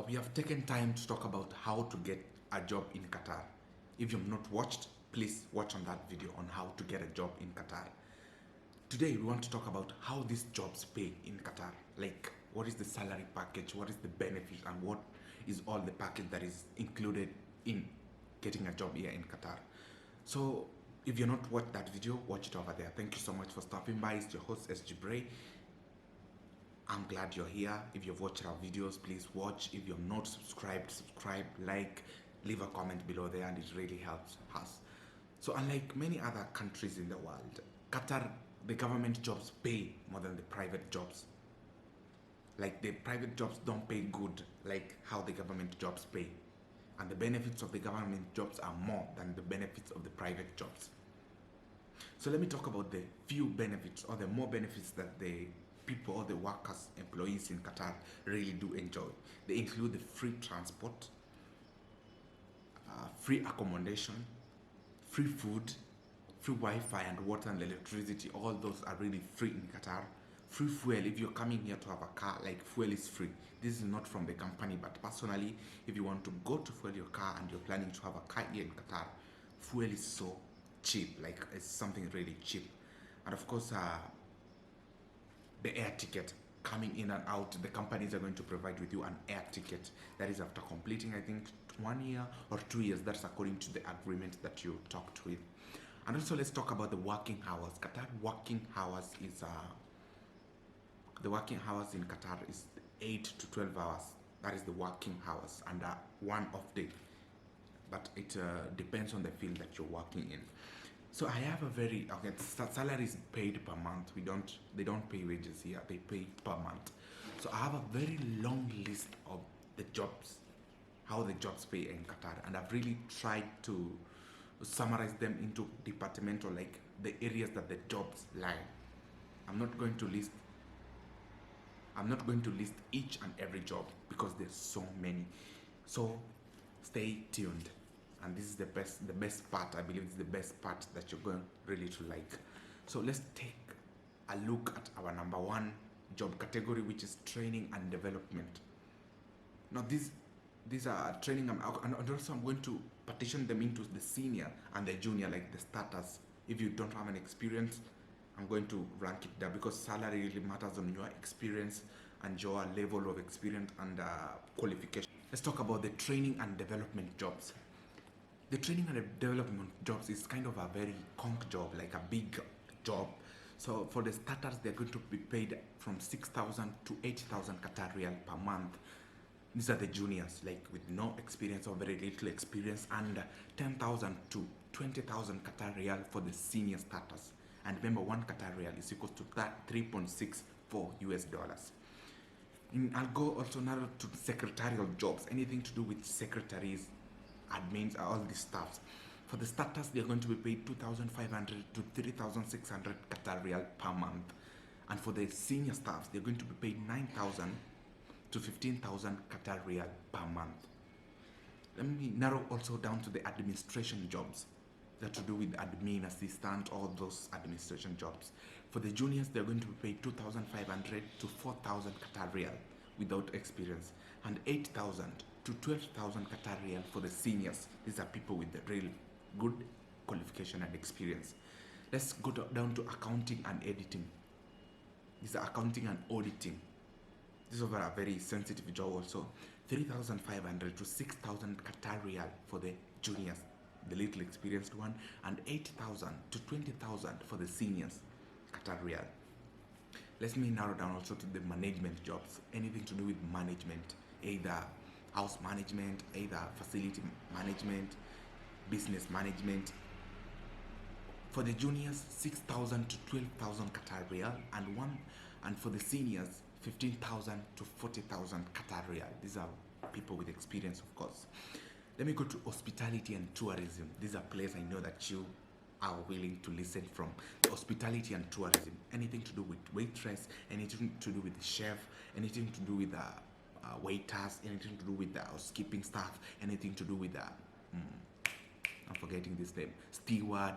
we have taken time to talk about how to get a job in Qatar. If you've not watched, please watch on that video on how to get a job in Qatar. Today we want to talk about how these jobs pay in Qatar. Like, what is the salary package, what is the benefit, and what is all the package that is included in getting a job here in Qatar. So if you're not watched that video, watch it over there. Thank you so much for stopping by. It's your host SGBray. I'm glad you're here. If you've watched our videos, please watch. If you're not subscribed, subscribe, like, leave a comment below there, and it really helps us. So unlike many other countries in the world, Qatar, the government jobs pay more than the private jobs. Like, the private jobs don't pay good like how the government jobs pay. And the benefits of the government jobs are more than the benefits of the private jobs. So let me talk about the few benefits, or the more benefits that the people or the workers, employees in Qatar really do enjoy. They include the free transport, free accommodation, free food, free Wi-Fi and water and electricity. All those are really free in Qatar. Free fuel. If you're coming here to have a car, like, fuel is free. This is not from the company, but personally, if you want to go to fuel your car and you're planning to have a car here in Qatar, fuel is so cheap. Like, it's something really cheap. And of course, the air ticket, coming in and out, the companies are going to provide with you an air ticket. That is after completing, I think, 1 year or 2 years. That's according to the agreement that you talked with. And also, let's talk about the working hours. Qatar working hours is the working hours in Qatar is 8 to 12 hours. That is the working hours, and one off day. But it depends on the field that you're working in. So I have a very, okay, salary is paid per month. They don't pay wages here. They pay per month. So I have a very long list of the jobs, how the jobs pay in Qatar, and I've really tried to summarize them into departmental, like the areas that the jobs lie. I'm not going to list each and every job because there's so many. So stay tuned. And this is the best part. I believe it's the best part that you're going really to like. So let's take a look at our number one job category, which is training and development. Now these are training, and also I'm going to partition them into the senior and the junior, like the starters. If you don't have an experience, I'm going to rank it there, because salary really matters on your experience and your level of experience and qualification. Let's talk about the training and development jobs. The training and development jobs is kind of a very conk job, like a big job. So for the starters, they're going to be paid from 6,000 to 8,000 Qatar Riyal per month. These are the juniors, like with no experience or very little experience, and 10,000 to 20,000 Qatar Riyal for the senior starters. And remember, 1 Qatar Riyal is equal to that 3.64 US dollars. I'll go also now to secretarial jobs, anything to do with secretaries, admins, all these staffs. For the starters, they're going to be paid 2,500 to 3,600 Qatar Riyal per month. And for the senior staffs, they're going to be paid 9,000 to 15,000 Qatar Riyal per month. Let me narrow also down to the administration jobs that to do with admin, assistant, all those administration jobs. For the juniors, they're going to be paid 2,500 to 4,000 Qatar Riyal without experience, and 8,000 to 12,000 Qatar Riyal for the seniors. These are people with the real good qualification and experience. Let's go down to accounting and editing. These are accounting and auditing. This is a very sensitive job also. 3,500 to 6,000 Qatar Riyal for the juniors, the little experienced one, and 8,000 to 20,000 for the seniors, Qatar Riyal. Let me narrow down also to the management jobs. Anything to do with management, either house management, either facility management, business management. For the juniors, 6,000 to 12,000 Qatar Riyal, and for the seniors, 15,000 to 40,000 Qatar Riyal. These are people with experience, of course. Let me go to hospitality and tourism. These are places I know that you are willing to listen from. Hospitality and tourism, anything to do with waitress, anything to do with the chef, anything to do with waiters, anything to do with the housekeeping staff, anything to do with I'm forgetting this name, steward,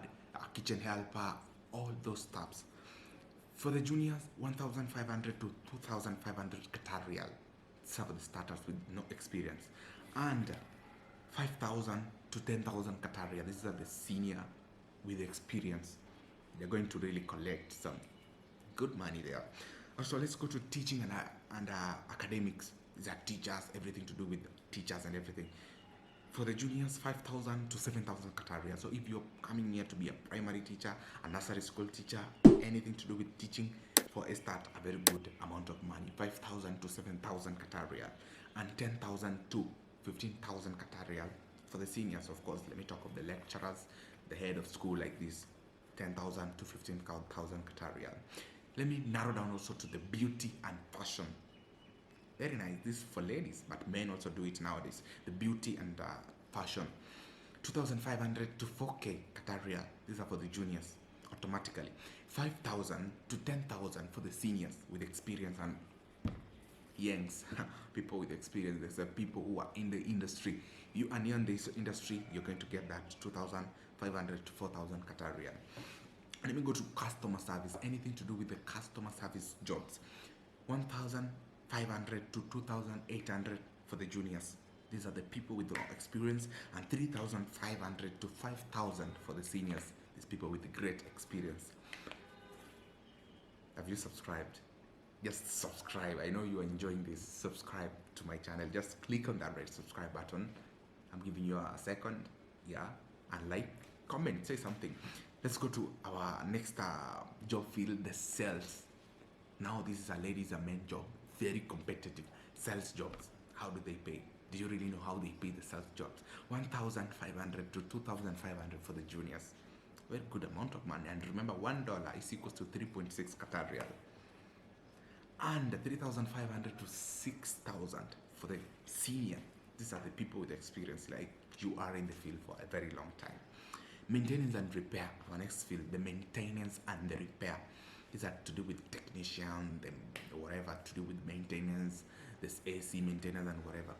kitchen helper, all those staffs. For the juniors, 1,500 to 2,500 Qatar Riyal. These are for the starters with no experience. And 5,000 to 10,000 Qataria. These are the senior with experience. They're going to really collect some good money there. Also, let's go to teaching and academics. These are teachers, everything to do with teachers and everything. For the juniors, 5,000 to 7,000 Qataria. So if you're coming here to be a primary teacher, a nursery school teacher, anything to do with teaching, for a start, a very good amount of money, 5,000 to 7,000 Qataria, and 10,000 to 15,000 Qataria for the seniors. Of course, let me talk of the lecturers, the head of school like this, 10,000 to 15,000 Qataria. Let me narrow down also to the beauty and fashion. Very nice. This is for ladies, but men also do it nowadays. The beauty and fashion, 2,500 to 4K Qataria. These are for the juniors automatically. 5,000 to 10,000 for the seniors with experience and yanks. People with experience. There's people who are in the industry. You are in this industry, you're going to get that 2,500 to 4,000 Qataria. Let me go to customer service. Anything to do with the customer service jobs, 1,500 to 2,800 for the juniors. These are the people with no experience, and 3,500 to 5,000 for the seniors. These people with great experience. Have you subscribed? Just subscribe. I know you are enjoying this. Subscribe to my channel. Just click on that red subscribe button. I'm giving you a second. Yeah. And like, comment, say something. Let's go to our next job field, the sales. Now this is a ladies and men job. Very competitive. Sales jobs. How do they pay? Do you really know how they pay the sales jobs? 1,500 to 2,500 for the juniors. Very good amount of money. And remember, $1 is equals to 3.6 Qatar Riyal. And 3,500 to 6,000 for the senior. These are the people with experience, like you are in the field for a very long time. Maintenance and repair, our next field, the maintenance and the repair. These are to do with technician, whatever to do with maintenance, this AC maintenance and whatever.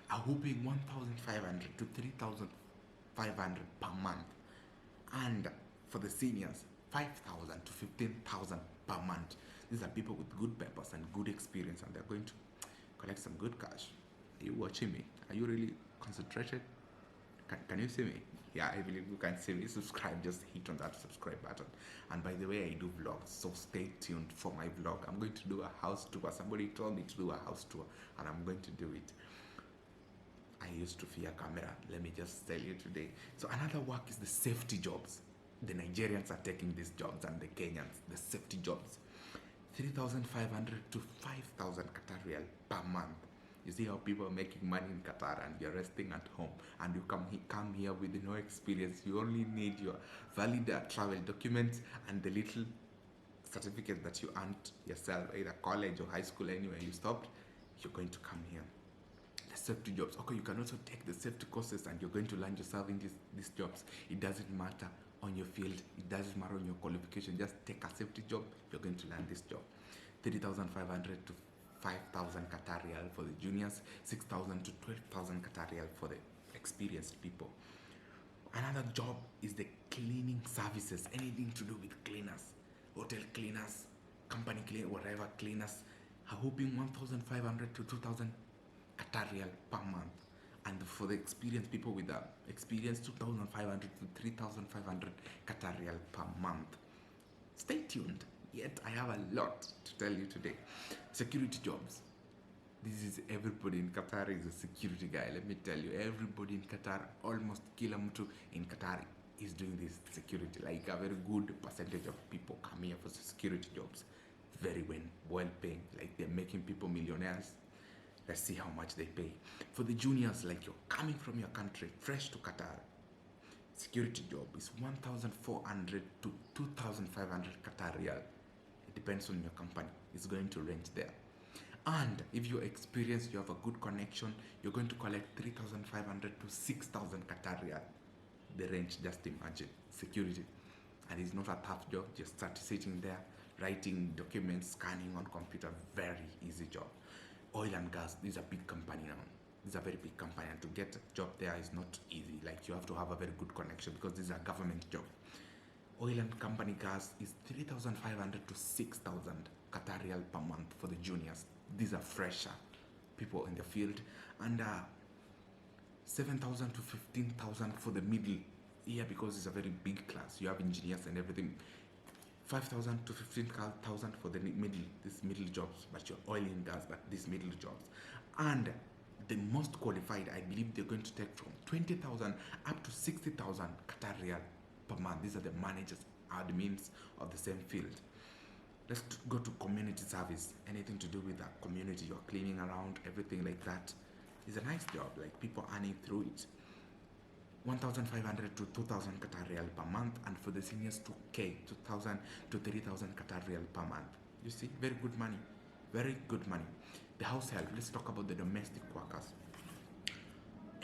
A whooping 1,500 to 3,500 per month. And for the seniors, 5,000 to 15,000 per month. These are people with good purpose and good experience, and they're going to collect some good cash. Are you watching me? Are you really concentrated? Can you see me? Yeah, I believe you can see me. Subscribe, just hit on that subscribe button. And by the way, I do vlogs, so stay tuned for my vlog. I'm going to do a house tour. Somebody told me to do a house tour, and I'm going to do it. I used to fear camera. Let me just tell you today. So another work is the safety jobs. The Nigerians are taking these jobs, and the Kenyans, the safety jobs. 3,500 to 5,000 Qatar Riyal per month. You see how people are making money in Qatar, and you're resting at home, and you come here with no experience. You only need your valid travel documents and the little certificate that you earned yourself, either college or high school, anywhere you stopped. You're going to come here. The safety jobs. Okay, you can also take the safety courses, and you're going to learn yourself in these jobs. It doesn't matter on your field, it doesn't matter on your qualification. Just take a safety job, you're going to learn this job. 3,500 to 5,000 Qatar Riyal for the juniors, 6,000 to 12,000 Qatar Riyal for the experienced people. Another job is the cleaning services, anything to do with cleaners, hotel cleaners, company cleaners, whatever cleaners, are hoping 1,500 to 2,000 Qatar Riyal per month. And for the experienced people with the experience, 2,500 to 3,500 Qatar Riyal per month. Stay tuned. Yet I have a lot to tell you today. Security jobs. This is everybody in Qatar is a security guy. Let me tell you, everybody in Qatar, almost kila mtu in Qatar is doing this security. Like a very good percentage of people come here for security jobs. Very well paying. Like they're making people millionaires. Let's see how much they pay. For the juniors, like you're coming from your country, fresh to Qatar, security job is 1,400 to 2,500 Qatar Riyal. It depends on your company. It's going to range there. And if you're experienced, you have a good connection, you're going to collect 3,500 to 6,000 Qatar Riyal. The range, just imagine. Security. And it's not a tough job. Just start sitting there, writing documents, scanning on computer. Very easy job. Oil and gas, this is a big company now. This is a very big company, and to get a job there is not easy. Like you have to have a very good connection, because this is a government job. Oil and company gas is 3,500 to 6,000 Qatar Riyal per month for the juniors. These are fresher. people in the field, and 7,000 to 15,000 for the middle here, because it's a very big class. You have engineers and everything. 5,000 to 15,000 for the middle jobs, but your oil and gas, but these middle jobs. And the most qualified, I believe they're going to take from 20,000 up to 60,000 Qatar Riyal per month. These are the managers, admins of the same field. Let's go to community service. Anything to do with the community, you're cleaning around, everything like that. It's a nice job, like people earning through it. 1,500 to 2,000 Qatar Riyal per month, and for the seniors 2K, 2,000 to 3,000 Qatar Riyal per month. You see, very good money, very good money. The house help, let's talk about the domestic workers.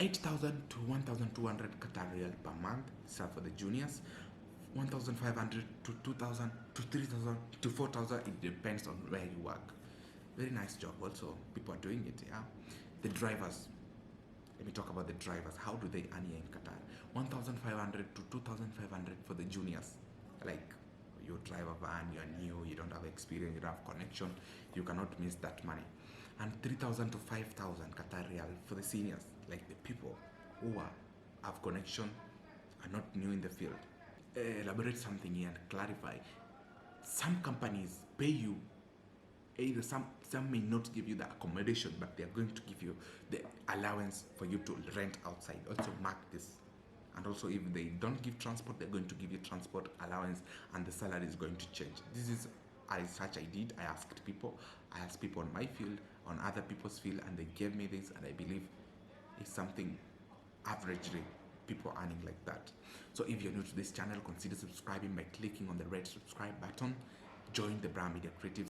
8,000 to 1,200 Qatar Riyal per month, so for the juniors. 1,500 to 2,000 to 3,000 to 4,000, it depends on where you work. Very nice job also, people are doing it, yeah. The drivers, let me talk about the drivers. How do they earn here in Qatar? 1,500 to 2,500 for the juniors. Like, you drive a van, you're new, you don't have experience, you don't have connection, you cannot miss that money. And 3,000 to 5,000 Qatar Riyal for the seniors, like the people who have connection, are not new in the field. Elaborate something here and clarify. Some companies pay you, either some may not give you the accommodation, but they are going to give you the allowance for you to rent outside. Also mark this. And also, if they don't give transport, they're going to give you transport allowance, and the salary is going to change. This is a research I did. I asked people on my field, on other people's field, and they gave me this, and I believe it's something averagely people earning like that. So if you're new to this channel, consider subscribing by clicking on the red subscribe button. Join the Brian Media Creative